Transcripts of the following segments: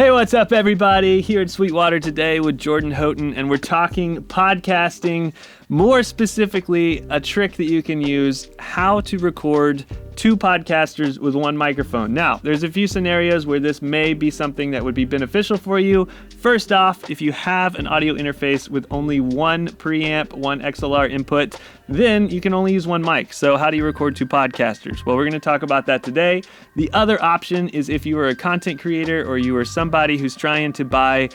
Hey, what's up, everybody? Here at Sweetwater today with Jordan Houghton, and we're talking podcasting, more specifically, a trick that you can use, how to record two podcasters with one microphone. Now, there's a few scenarios where this may be something that would be beneficial for you. First off, if you have an audio interface with only one preamp, one XLR input, then you can only use one mic. So how do you record two podcasters? Well, we're going to talk about that today. The other option is if you are a content creator or you are somebody who's trying to buy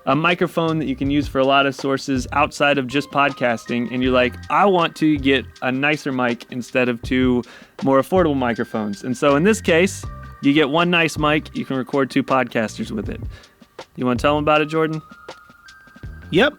a microphone that you can use for a lot of sources outside of just podcasting, and you're like, I want to get a nicer mic instead of two more affordable microphones. And so in this case, you get one nice mic, you can record two podcasters with it. You want to tell them about it, Jordan? Yep.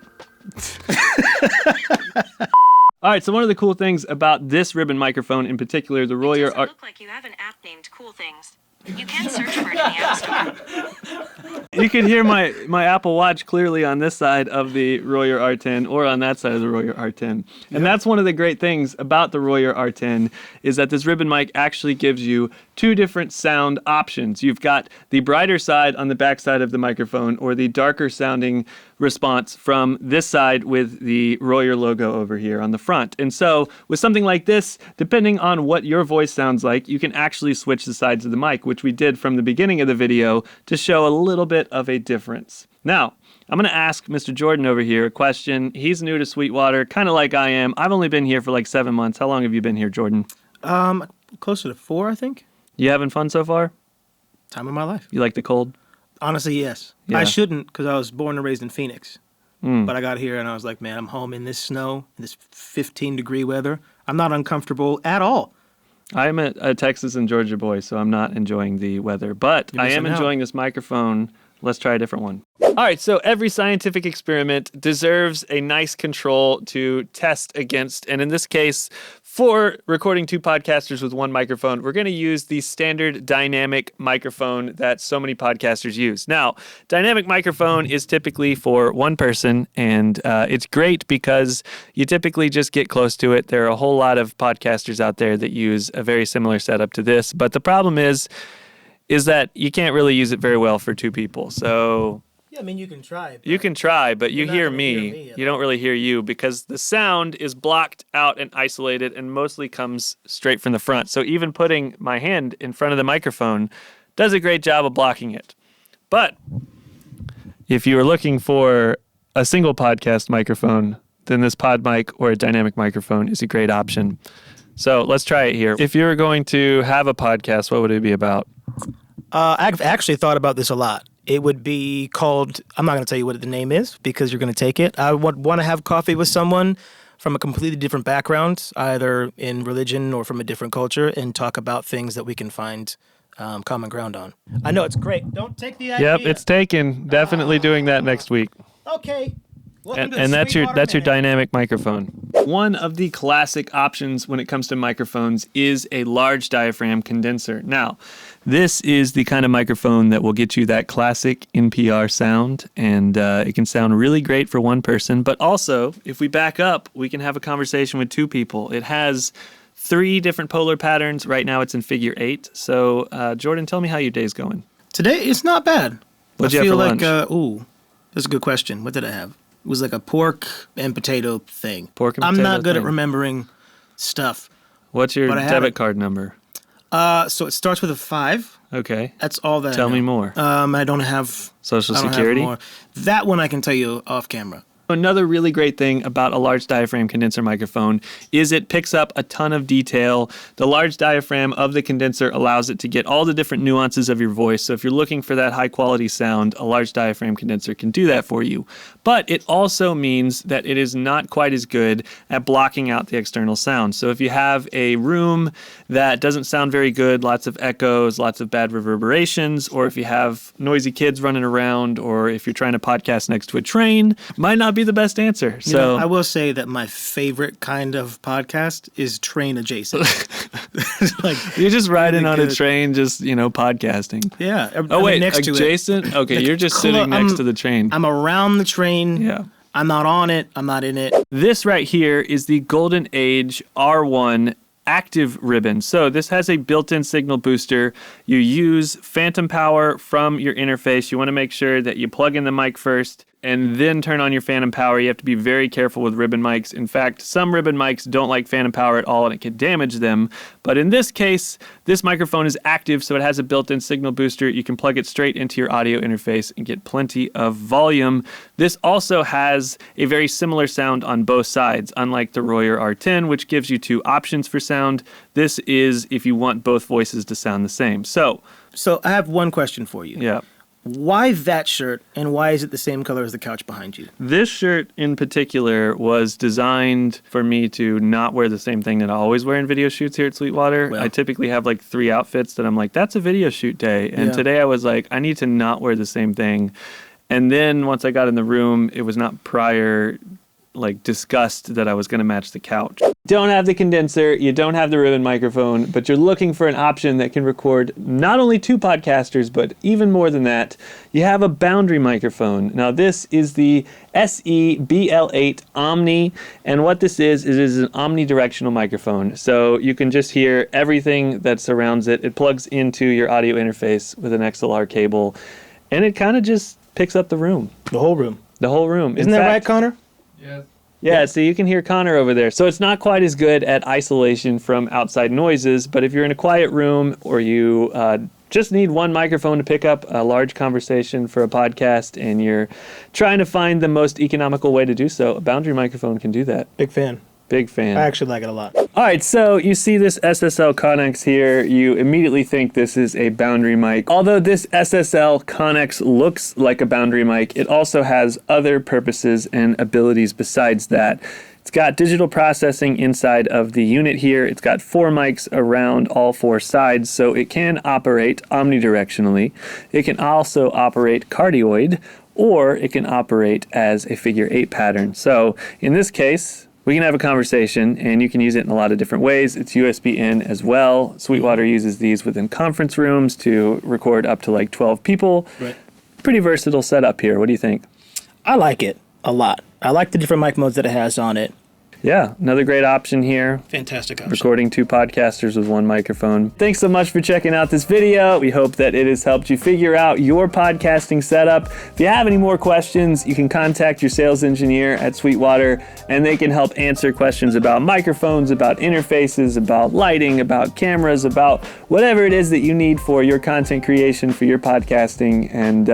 All right, so one of the cool things about this ribbon microphone in particular, the Royer... It doesn't look like you have an app named Cool Things. You can search for it in the App Store. You can hear my Apple Watch clearly on this side of the Royer R10 or on that side of the Royer R10. And that's one of the great things about the Royer R10 is that this ribbon mic actually gives you two different sound options. You've got the brighter side on the back side of the microphone or the darker sounding response from this side with the Royer logo over here on the front. And so with something like this, depending on what your voice sounds like, you can actually switch the sides of the mic, which we did from the beginning of the video to show a little bit of a difference. Now, I'm going to ask Mr. Jordan over here a question. He's new to Sweetwater, kind of like I am. I've only been here for like 7 months. How long have you been here, Jordan? Closer to 4, I think. You having fun so far? Time of my life. You like the cold? Honestly, yes. Yeah. I shouldn't, because I was born and raised in Phoenix. But I got here and I was like, man, I'm home in this snow, in this 15-degree weather. I'm not uncomfortable at all. I'm a Texas and Georgia boy, so I'm not enjoying the weather. But I am enjoying this microphone. Let's try a different one. All right, so every scientific experiment deserves a nice control to test against. And in this case, for recording two podcasters with one microphone, we're going to use the standard dynamic microphone that so many podcasters use. Now, dynamic microphone is typically for one person, and it's great because you typically just get close to it. There are a whole lot of podcasters out there that use a very similar setup to this. But the problem is that you can't really use it very well for two people. So Yeah, I mean, you can try. you can try, but you You're not hear gonna me. hear me at You don't really hear you because the sound is blocked out and isolated and mostly comes straight from the front. So even putting my hand in front of the microphone does a great job of blocking it. But if you are looking for a single podcast microphone, then this PodMic or a dynamic microphone is a great option. So let's try it here. If you were going to have a podcast, what would it be about? I've actually thought about this a lot. It would be called, I'm not going to tell you what the name is because you're going to take it. I would want to have coffee with someone from a completely different background, either in religion or from a different culture, and talk about things that we can find common ground on. I know it's great. Don't take the idea. Yep, it's taken. Definitely doing that next week. Okay. And that's your dynamic microphone. One of the classic options when it comes to microphones is a large diaphragm condenser. Now, this is the kind of microphone that will get you that classic NPR sound, and it can sound really great for one person, but also, if we back up, we can have a conversation with two people. It has 3 different polar patterns. Right now it's in figure 8. So, Jordan, tell me how your day's going. Today, it's not bad. What'd you have for lunch? That's a good question. What did I have? It was like a pork and potato thing. Pork and I'm potato not good thing. at remembering stuff. What's your But I have debit it. card number? So it starts with a 5. Okay. That's all that I Tell know. me more. I don't have... Social I don't have Security? more. That one I can tell you off camera. Another really great thing about a large diaphragm condenser microphone is it picks up a ton of detail. The large diaphragm of the condenser allows it to get all the different nuances of your voice. So if you're looking for that high quality sound, a large diaphragm condenser can do that for you. But it also means that it is not quite as good at blocking out the external sound. So if you have a room that doesn't sound very good, lots of echoes, lots of bad reverberations, or if you have noisy kids running around, or if you're trying to podcast next to a train, might not be the best answer. You know, I will say that my favorite kind of podcast is train adjacent. Like you're just riding on a train, just podcasting. Yeah. Oh wait, next to adjacent? Okay, you're just sitting next to the train. I'm around the train. Yeah. I'm not on it. I'm not in it. This right here is the Golden Age R1 active ribbon. So this has a built-in signal booster. You use phantom power from your interface. You want to make sure that you plug in the mic first and then turn on your phantom power. You have to be very careful with ribbon mics. In fact, some ribbon mics don't like phantom power at all and it can damage them. But in this case, this microphone is active, so it has a built-in signal booster. You can plug it straight into your audio interface and get plenty of volume. This also has a very similar sound on both sides, unlike the Royer R10, which gives you two options for sound. This is if you want both voices to sound the same. So I have one question for you. yeah. Why that shirt, and why is it the same color as the couch behind you? This shirt in particular was designed for me to not wear the same thing that I always wear in video shoots here at Sweetwater. Well. I typically have like 3 outfits that I'm like, that's a video shoot day. And today I was like, I need to not wear the same thing. And then once I got in the room, it was not prior discussed that I was going to match the couch. Don't have the condenser, you don't have the ribbon microphone, but you're looking for an option that can record not only 2 podcasters, but even more than that. You have a boundary microphone. Now this is the SEBL8 Omni, and what this is an omnidirectional microphone. So you can just hear everything that surrounds it. It plugs into your audio interface with an XLR cable, and it kind of just picks up the room. The whole room. The whole room. Isn't that right, Connor? Yes. Yeah, so you can hear Connor over there. So it's not quite as good at isolation from outside noises, but if you're in a quiet room or you just need one microphone to pick up a large conversation for a podcast and you're trying to find the most economical way to do so, a boundary microphone can do that. Big fan. Big fan. I actually like it a lot. All right, so you see this SSL Connex here. You immediately think this is a boundary mic. Although this SSL Connex looks like a boundary mic, it also has other purposes and abilities besides that. It's got digital processing inside of the unit here. It's got 4 mics around all 4 sides, so it can operate omnidirectionally. It can also operate cardioid, or it can operate as a figure 8 pattern. So in this case, we can have a conversation, and you can use it in a lot of different ways. It's USB in as well. Sweetwater uses these within conference rooms to record up to 12 people. Right. Pretty versatile setup here. What do you think? I like it a lot. I like the different mic modes that it has on it. Yeah, another great option here. Fantastic option. Recording 2 podcasters with 1 microphone. Thanks so much for checking out this video. We hope that it has helped you figure out your podcasting setup. If you have any more questions, you can contact your sales engineer at Sweetwater, and they can help answer questions about microphones, about interfaces, about lighting, about cameras, about whatever it is that you need for your content creation, for your podcasting. And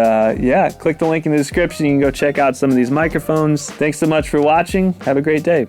yeah, click the link in the description. You can go check out some of these microphones. Thanks so much for watching. Have a great day.